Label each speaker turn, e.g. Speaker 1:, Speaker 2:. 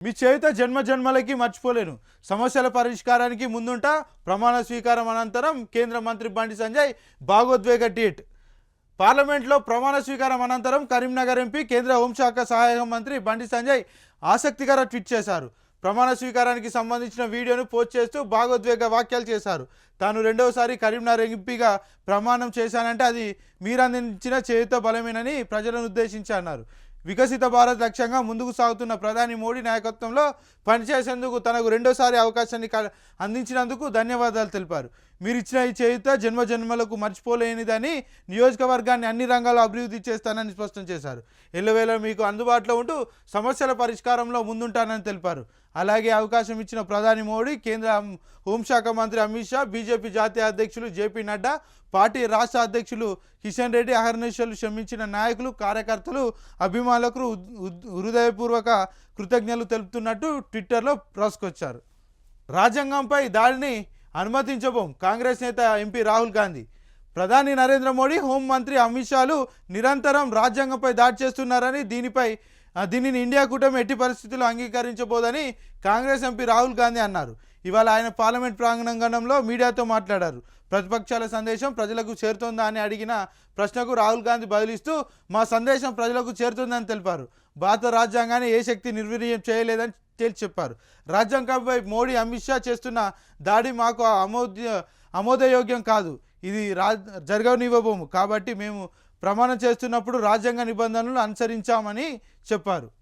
Speaker 1: మీ చేయుత జన్మ జన్మలకి మర్చిపోలేను. సమస్యల పరిష్కారానికి ముందుంటా. ప్రమాణ స్వీకారం అనంతరం కేంద్ర మంత్రి బండి సంజయ్ భావోద్వేగ ట్వీట్. పార్లమెంట్లో ప్రమాణ స్వీకారం అనంతరం కరీంనగర్ ఎంపీ కేంద్ర హోంశాఖ సహాయ మంత్రి బండి సంజయ్ ఆసక్తికర ట్వీట్ చేశారు. ప్రమాణ స్వీకారానికి సంబంధించిన వీడియోను పోస్ట్ చేస్తూ భావోద్వేగ వ్యాఖ్యలు చేశారు. తాను రెండవసారి కరీంనగర్ ఎంపీగా ప్రమాణం చేశానంటే అది మీరందించిన చేయుత బలమేనని ప్రజలను ఉద్దేశించి అన్నారు. వికసిత భారత్ లక్ష్యంగా ముందుకు సాగుతున్న ప్రధాని మోడీ నాయకత్వంలో పనిచేసేందుకు తనకు రెండోసారి అవకాశాన్ని అందించినందుకు ధన్యవాదాలు తెలిపారు. మీరిచ్చిన ఈ చేయుత జన్మ జన్మలకు మర్చిపోలేనిదని, నియోజకవర్గాన్ని అన్ని రంగాల్లో అభివృద్ధి చేస్తానని స్పష్టం చేశారు. ఎల్లవేళ మీకు అందుబాటులో ఉంటూ సమస్యల పరిష్కారంలో ముందుంటానని తెలిపారు. అలాగే అవకాశం ఇచ్చిన ప్రధాని మోడీ, కేంద్ర హోంశాఖ మంత్రి అమిత్ షా, బీజేపీ జాతీయ అధ్యక్షులు జేపీ నడ్డా, పార్టీ రాష్ట్ర అధ్యక్షులు కిషన్ రెడ్డి, అహర్నిశలు శ్రమించిన నాయకులు, కార్యకర్తలు, అభిమానులకు హృదయపూర్వక కృతజ్ఞతలు తెలుపుతున్నట్టు ట్విట్టర్లో రాసుకొచ్చారు. రాజ్యాంగంపై దాడిని అనుమతించబోం కాంగ్రెస్ నేత ఎంపీ రాహుల్ గాంధీ. ప్రధాని నరేంద్ర మోడీ, హోంమంత్రి అమిత్ షాలు నిరంతరం రాజ్యాంగంపై దాడి చేస్తున్నారని, దీనిని ఇండియా కూటమి ఎట్టి పరిస్థితుల్లో అంగీకరించబోదని కాంగ్రెస్ ఎంపీ రాహుల్ గాంధీ అన్నారు. ఇవాళ ఆయన పార్లమెంట్ ప్రాంగణంలో మీడియాతో మాట్లాడారు. ప్రతిపక్షాల సందేశం ప్రజలకు చేరుతుందా అని అడిగిన ప్రశ్నకు రాహుల్ గాంధీ బదిలిస్తూ మా సందేశం ప్రజలకు చేరుతుందని తెలిపారు. భారత రాజ్యాంగాన్ని ఏ శక్తి నిర్వీర్యం చేయలేదని తేల్చి చెప్పారు. రాజ్యాంగంపై మోడీ, అమిత్ షా చేస్తున్న దాడి మాకు ఆమోదయోగ్యం కాదు. ఇది జరగనివ్వబోము. కాబట్టి మేము ప్రమాణం చేస్తున్నప్పుడు రాజ్యాంగ నిబంధనలు అనుసరించామని చెప్పారు.